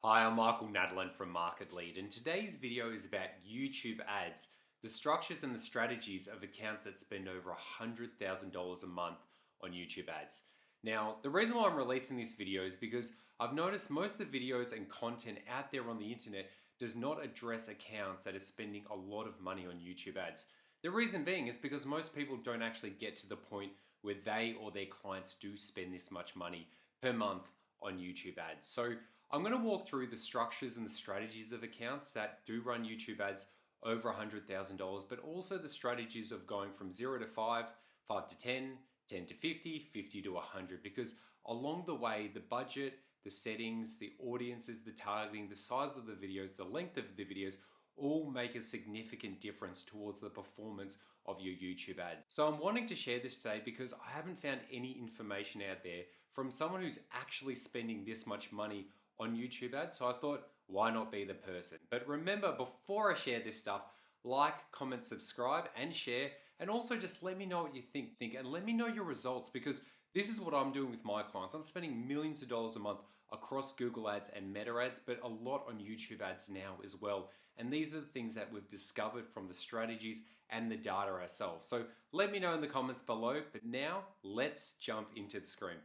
Hi, I'm Michael Nadalin from Market Lead, and today's video is about YouTube ads, the structures and the strategies of accounts that spend over $100,000 a month on YouTube ads. Now, the reason why I'm releasing this video is because I've noticed most of the videos and content out there on the internet does not address accounts that are spending a lot of money on YouTube ads. The reason being is because most people don't actually get to the point where they or their clients do spend this much money per month on YouTube ads. So I'm going to walk through the structures and the strategies of accounts that do run YouTube ads over $100,000, but also the strategies of going from 0 to 5, 5 to 10, 10 to 50, 50 to 100, because along the way, the budget, the settings, the audiences, the targeting, the size of the videos, the length of the videos, all make a significant difference towards the performance of your YouTube ad. So I'm wanting to share this today because I haven't found any information out there from someone who's actually spending this much money on YouTube ads. So I thought, why not be the person? But remember, before I share this stuff, like, comment, subscribe, and share. And also just let me know what you think and let me know your results, because this is what I'm doing with my clients. I'm spending millions of dollars a month across Google ads and Meta ads, but a lot on YouTube ads now as well. And these are the things that we've discovered from the strategies and the data ourselves. So let me know in the comments below, but now let's jump into the screen.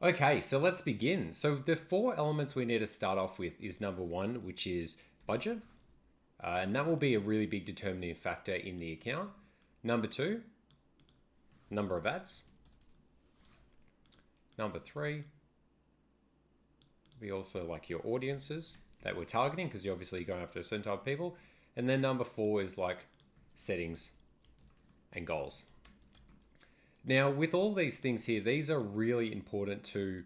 Okay, so let's begin. So the four elements we need to start off with is number one, which is budget. And that will be a really big determining factor in the account. Number two, number of ads. Number three, we also like your audiences that we're targeting, because you're obviously going after a certain type of people. And then number four is like settings and goals. Now, with all these things here, these are really important to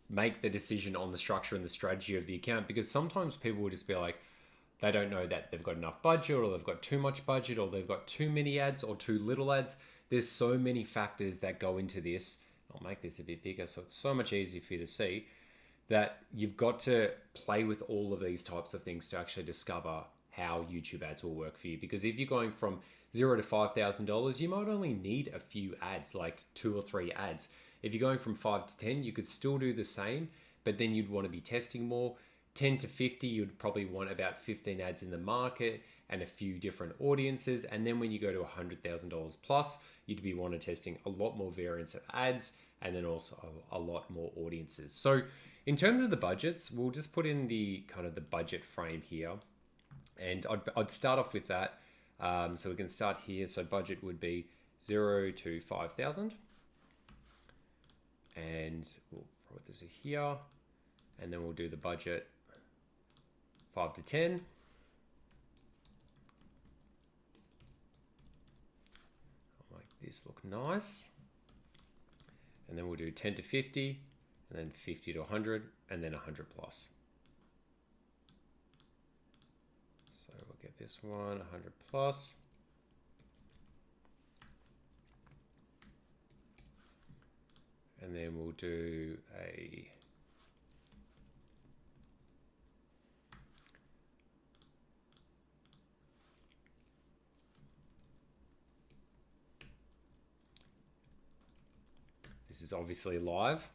make the decision on the structure and the strategy of the account, because sometimes people will just be like, they don't know that they've got enough budget, or they've got too much budget, or they've got too many ads or too little ads. There's so many factors that go into this. I'll make this a bit bigger so it's so much easier for you to see, that you've got to play with all of these types of things to actually discover how YouTube ads will work for you. Because if you're going from $0 to $5,000, you might only need a few ads, like 2 or 3 ads. If you're going from 5 to 10, you could still do the same, but then you'd want to be testing more. 10 to 50, you'd probably want about 15 ads in the market and a few different audiences. And then when you go to $100,000 plus, you'd be wanting testing a lot more variants of ads, and then also a lot more audiences. So in terms of the budgets, we'll just put in the kind of the budget frame here. And I'd start off with that. So we can start here. So budget would be 0 to 5,000. And we'll put this here. And then we'll do the budget 5 to 10. I'll make this look nice. And then we'll do 10 to 50, and then 50 to 100, and then 100 plus. So we'll get this one, 100 plus. And then we'll do a this is obviously live.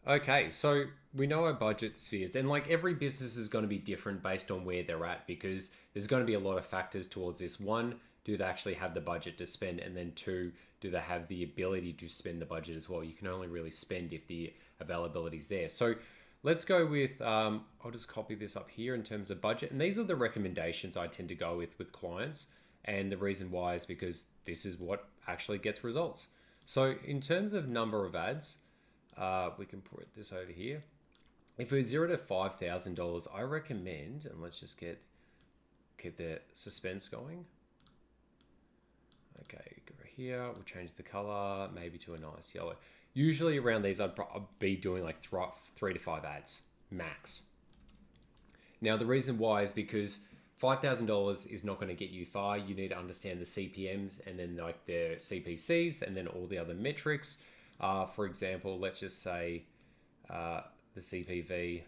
Okay, so we know our budget spheres, and like every business is going to be different based on where they're at, because there's going to be a lot of factors towards this. One, do they actually have the budget to spend? And then two, do they have the ability to spend the budget as well? You can only really spend if the availability is there. So let's go with, I'll just copy this up here in terms of budget. And these are the recommendations I tend to go with clients. And the reason why is because this is what actually gets results. So in terms of number of ads, we can put this over here. If it's $0 to $5,000, I recommend, and let's just keep the suspense going. Okay, go here. We'll change the color maybe to a nice yellow. Usually around these, I'd be doing like 3 to 5 ads max. Now the reason why is because $5,000 is not going to get you far. You need to understand the CPMs, and then like the CPCs, and then all the other metrics. For example, let's just say the CPV.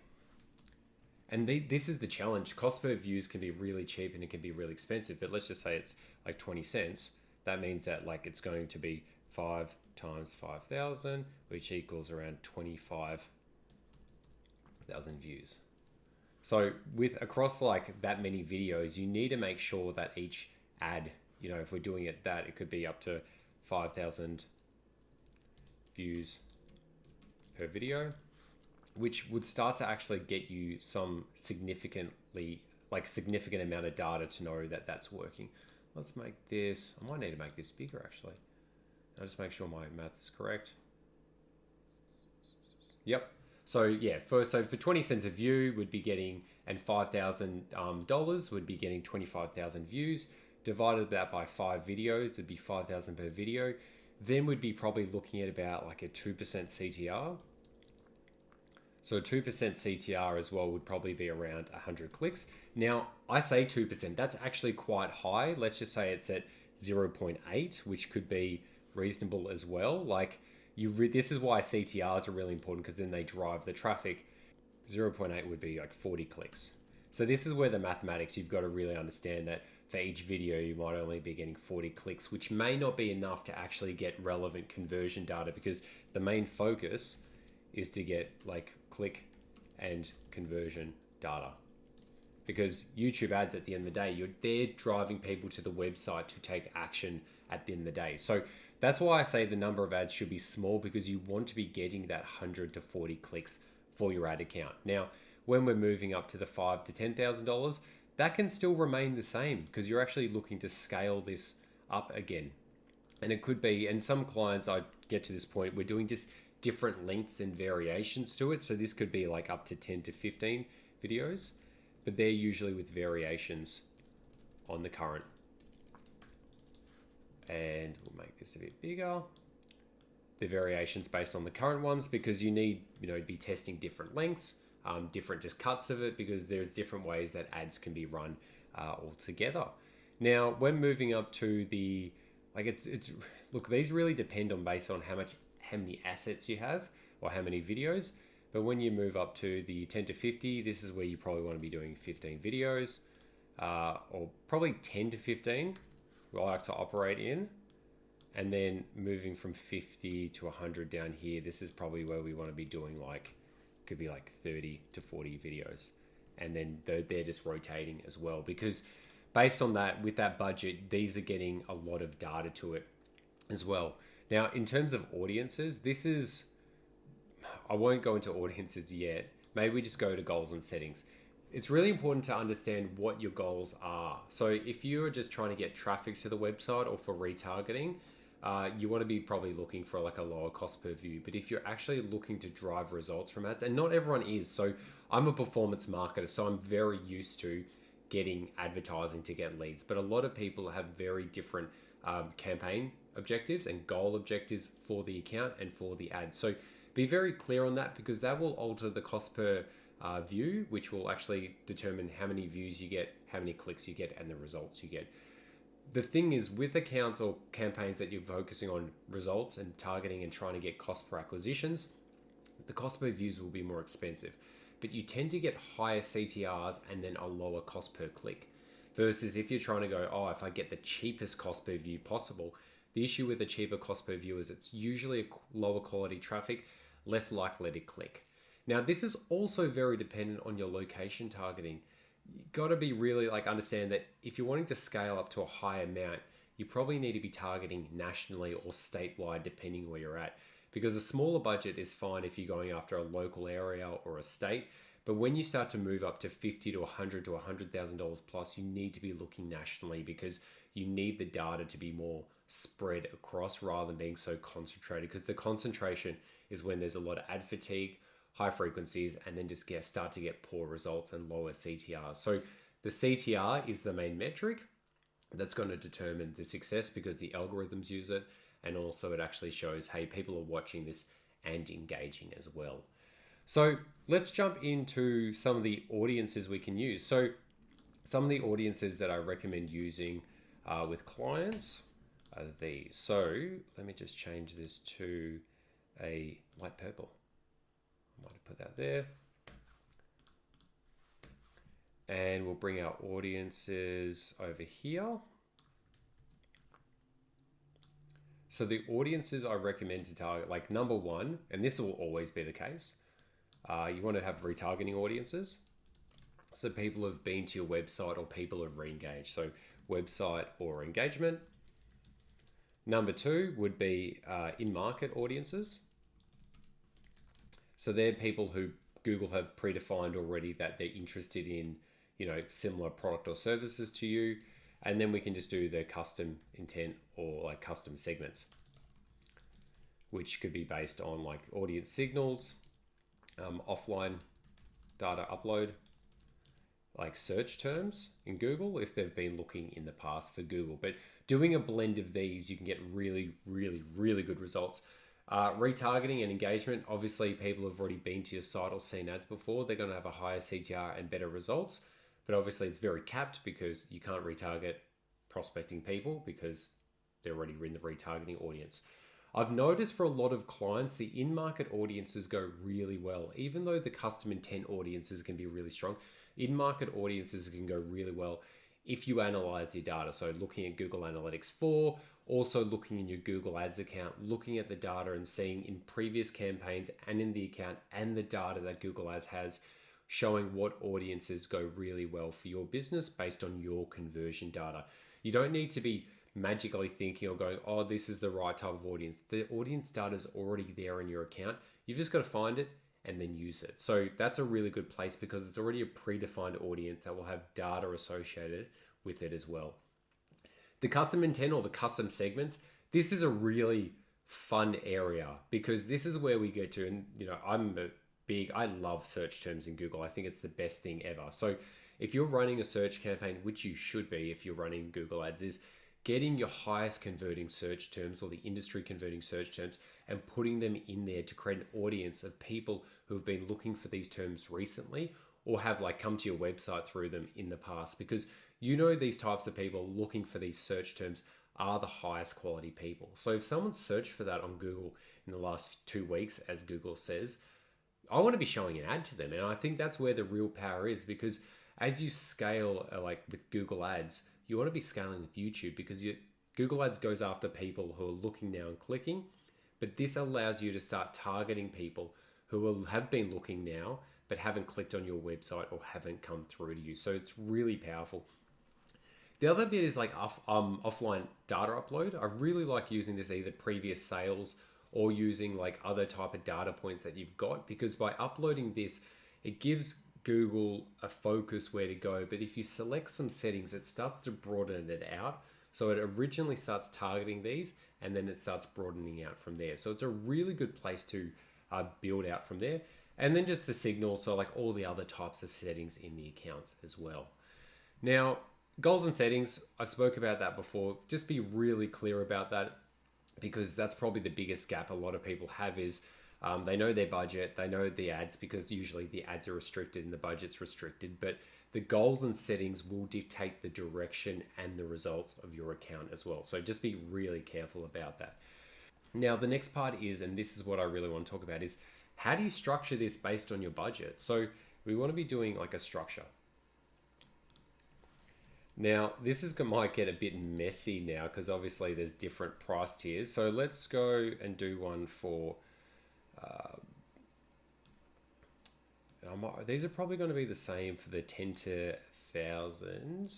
And this is the challenge. Cost per views can be really cheap and it can be really expensive, but let's just say it's like 20 cents. That means that like it's going to be 5 times 5,000, which equals around 25,000 views. So with across like that many videos, you need to make sure that each ad, you know, if we're doing it that, it could be up to 5,000 views per video, which would start to actually get you some significant amount of data to know that that's working. Let's make this, I might need to make this bigger actually. I'll just make sure my math is correct. Yep. So yeah, for 20 cents a view would be getting, and $5,000 would be getting 25,000 views. Divided that by 5 videos, it'd be 5,000 per video. Then we'd be probably looking at about like a 2% CTR. So a 2% CTR as well would probably be around 100 clicks. Now, I say 2%, that's actually quite high. Let's just say it's at 0.8, which could be reasonable as well. Like this is why CTRs are really important, because then they drive the traffic. 0.8 would be like 40 clicks. So this is where the mathematics, you've got to really understand that for each video, you might only be getting 40 clicks, which may not be enough to actually get relevant conversion data, because the main focus is to get like click and conversion data. Because YouTube ads, at the end of the day, they're driving people to the website to take action at the end of the day. So that's why I say the number of ads should be small, because you want to be getting that 100 to 40 clicks for your ad account. Now, when we're moving up to the $5,000 to $10,000, that can still remain the same, because you're actually looking to scale this up again. And it could be, and some clients, I get to this point, we're doing just different lengths and variations to it. So this could be like up to 10 to 15 videos, but they're usually with variations on the current. And we'll make this a bit bigger. The variations based on the current ones, because you need, you know, be testing different lengths, different just cuts of it, because there's different ways that ads can be run all together. Now, when moving up to the, like look, these really depend on based on how many assets you have or how many videos. But when you move up to the 10 to 50, this is where you probably want to be doing 15 videos, or probably 10 to 15 I like to operate in. And then moving from 50 to 100 down here, this is probably where we want to be doing like, could be like 30 to 40 videos. And then they're just rotating as well, because based on that, with that budget, these are getting a lot of data to it as well. Now, in terms of audiences, I won't go into audiences yet. Maybe we just go to goals and settings. It's really important to understand what your goals are. So if you're just trying to get traffic to the website or for retargeting, you want to be probably looking for like a lower cost per view. But if you're actually looking to drive results from ads, and not everyone is, so I'm a performance marketer, so I'm very used to getting advertising to get leads. But a lot of people have very different campaign objectives and goal objectives for the account and for the ad. So be very clear on that, because that will alter the cost per view, which will actually determine how many views you get, how many clicks you get, and the results you get. The thing is, with accounts or campaigns that you're focusing on results and targeting and trying to get cost per acquisitions, the cost per views will be more expensive, but you tend to get higher CTRs and then a lower cost per click. Versus if you're trying to go, oh, if I get the cheapest cost per view possible, the issue with the cheaper cost per view is it's usually a lower quality traffic, less likely to click. Now, this is also very dependent on your location targeting. You've got to be really understand that if you're wanting to scale up to a high amount, you probably need to be targeting nationally or statewide, depending where you're at. Because a smaller budget is fine if you're going after a local area or a state. But when you start to move up to $50 to $100 to $100,000 plus, you need to be looking nationally, because you need the data to be more spread across rather than being so concentrated. Because the concentration is when there's a lot of ad fatigue, high frequencies, and then just start to get poor results and lower CTR. So the CTR is the main metric that's going to determine the success, because the algorithms use it, and also it actually shows, hey, people are watching this and engaging as well. So let's jump into some of the audiences we can use. So some of the audiences that I recommend using with clients are these. So let me just change this to a light purple. I might have put that there. And we'll bring our audiences over here. So the audiences I recommend to target, like number one, and this will always be the case, you want to have retargeting audiences. So people have been to your website or people have re-engaged. So website or engagement. Number 2 would be in-market audiences. So they're people who Google have predefined already that they're interested in, similar product or services to you. And then we can just do the custom intent or like custom segments, which could be based on like audience signals, offline data upload, like search terms in Google if they've been looking in the past for Google. But doing a blend of these, you can get really, really, really good results. Retargeting and engagement, obviously people have already been to your site or seen ads before. They're going to have a higher CTR and better results. But obviously it's very capped because you can't retarget prospecting people because they're already in the retargeting audience. I've noticed for a lot of clients, the in-market audiences go really well. Even though the custom intent audiences can be really strong, in-market audiences can go really well if you analyze your data. So looking at Google Analytics 4, also looking in your Google Ads account, looking at the data and seeing in previous campaigns and in the account and the data that Google Ads has, showing what audiences go really well for your business based on your conversion data. You don't need to be magically thinking or going, oh, this is the right type of audience. The audience data is already there in your account. You've just got to find it and then use it. So that's a really good place because it's already a predefined audience that will have data associated with it as well. The custom intent or the custom segments, this is a really fun area because this is where we get to, and I love search terms in Google. I think it's the best thing ever. So if you're running a search campaign, which you should be if you're running Google Ads, is getting your highest converting search terms or the industry converting search terms and putting them in there to create an audience of people who have been looking for these terms recently or have like come to your website through them in the past, because these types of people looking for these search terms are the highest quality people. So if someone searched for that on Google in the last 2 weeks, as Google says, I want to be showing an ad to them. And I think that's where the real power is, because as you scale like with Google Ads, you want to be scaling with YouTube because Google Ads goes after people who are looking now and clicking, but this allows you to start targeting people who have been looking now but haven't clicked on your website or haven't come through to you. So it's really powerful. The other bit is like offline data upload. I really like using this either previous sales or using like other type of data points that you've got, because by uploading this, it gives Google a focus where to go. But if you select some settings, it starts to broaden it out. So it originally starts targeting these and then it starts broadening out from there. So it's a really good place to build out from there. And then just the signals, so like all the other types of settings in the accounts as well. Now, goals and settings, I spoke about that before. Just be really clear about that, because that's probably the biggest gap a lot of people have is they know their budget, they know the ads, because usually the ads are restricted and the budget's restricted, but the goals and settings will dictate the direction and the results of your account as well. So just be really careful about that. Now, the next part is, and this is what I really want to talk about, is how do you structure this based on your budget? So we want to be doing like a structure. Now, this might get a bit messy now because obviously there's different price tiers. So let's go and do one for, these are probably going to be the same for the 10 to 1,000,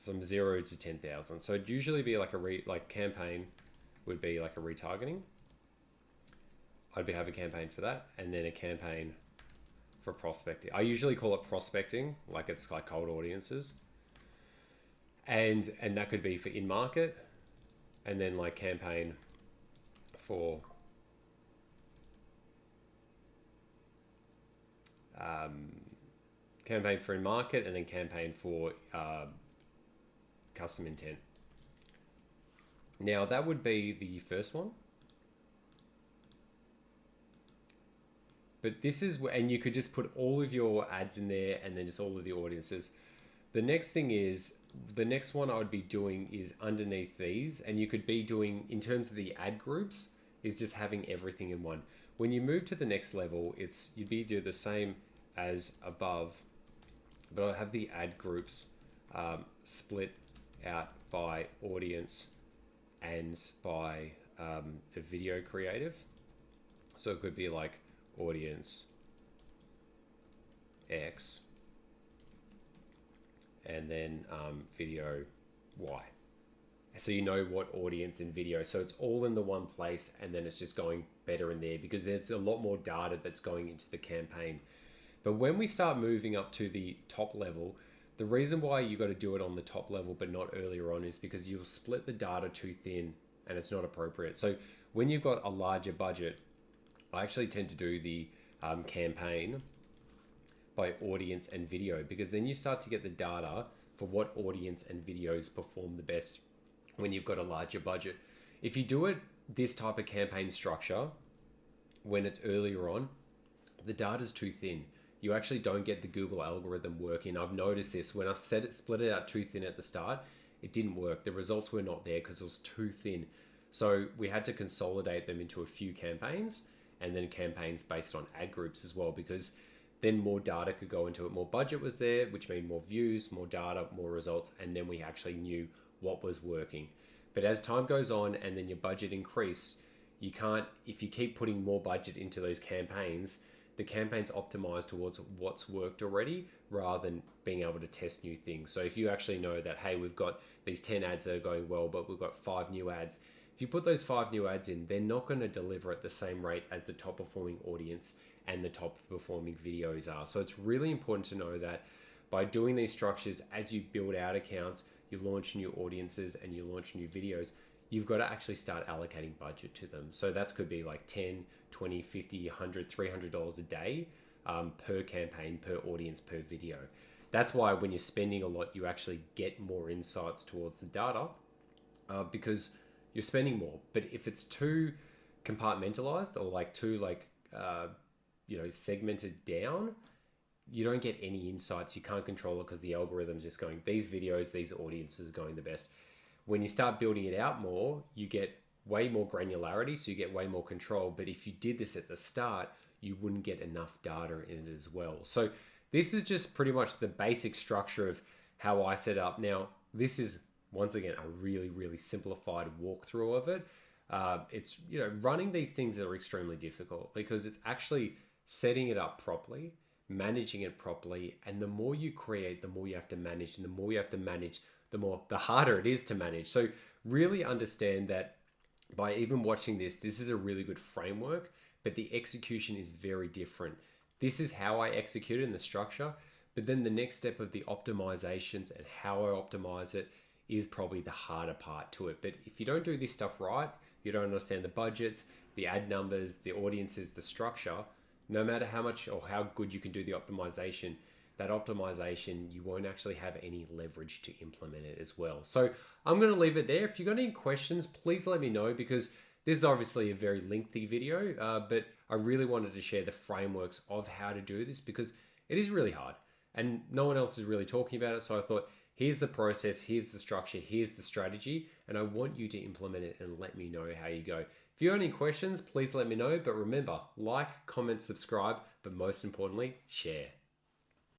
from 0 to 10,000. So it'd usually be like campaign would be like a retargeting. I'd have a campaign for that, and then a campaign for prospecting. I usually call it prospecting, like it's like cold audiences. And that could be for in-market, and then like campaign for in-market, and then campaign for custom intent. Now that would be the first one. But this is, and you could just put all of your ads in there and then just all of the audiences. The next thing is, the next one I would be doing is underneath these, and you could be doing, in terms of the ad groups, is just having everything in one. When you move to the next level, you'd be do the same as above, but I'll have the ad groups split out by audience and by the video creative. So it could be like audience X, and then video Y. So you know what audience in video. So it's all in the one place, and then it's just going better in there because there's a lot more data that's going into the campaign. But when we start moving up to the top level, the reason why you got to do it on the top level but not earlier on is because you'll split the data too thin and it's not appropriate. So when you've got a larger budget, I actually tend to do the campaign by audience and video, because then you start to get the data for what audience and videos perform the best when you've got a larger budget. If you do it this type of campaign structure when it's earlier on, the data's too thin. You actually don't get the Google algorithm working. I've noticed this when I split it out too thin at the start, it didn't work. The results were not there because it was too thin. So we had to consolidate them into a few campaigns, and then campaigns based on ad groups as well, because then more data could go into it. More budget was there, which means more views, more data, more results, and then we actually knew what was working. But as time goes on and then your budget increase, you can't, if you keep putting more budget into those campaigns, the campaign's optimized towards what's worked already rather than being able to test new things. So if you actually know that, hey, we've got these 10 ads that are going well, but we've got 5 new ads. If you put those 5 new ads in, they're not going to deliver at the same rate as the top performing audience and the top performing videos are. So it's really important to know that by doing these structures, as you build out accounts, you launch new audiences and you launch new videos, you've got to actually start allocating budget to them. So that could be like 10, 20, 50, 100, $300 a day per campaign, per audience, per video. That's why when you're spending a lot, you actually get more insights towards the data because you're spending more. But if it's too compartmentalized or like too segmented down, you don't get any insights. You can't control it because the algorithm's just going, these videos, these audiences are going the best. When you start building it out more, you get way more granularity, so you get way more control. But if you did this at the start, you wouldn't get enough data in it as well. So this is just pretty much the basic structure of how I set up. Now, this is, once again, a really, really simplified walkthrough of it. It's, running these things are extremely difficult because it's actually setting it up properly, managing it properly, and the more you create, the more you have to manage, and the more you have to manage, the harder it is to manage. So really understand that by even watching this is a really good framework, but the execution is very different. This is how I execute it in the structure, but then the next step of the optimizations and how I optimize it is probably the harder part to it. But if you don't do this stuff right, you don't understand the budgets, the ad numbers, the audiences, the structure, no matter how much or how good you can do the optimization, that optimization, you won't actually have any leverage to implement it as well. So I'm going to leave it there. If you've got any questions, please let me know, because this is obviously a very lengthy video, but I really wanted to share the frameworks of how to do this because it is really hard and no one else is really talking about it. So I thought, here's the process, here's the structure, here's the strategy, and I want you to implement it and let me know how you go. If you have any questions, please let me know. But remember, like, comment, subscribe, but most importantly, share.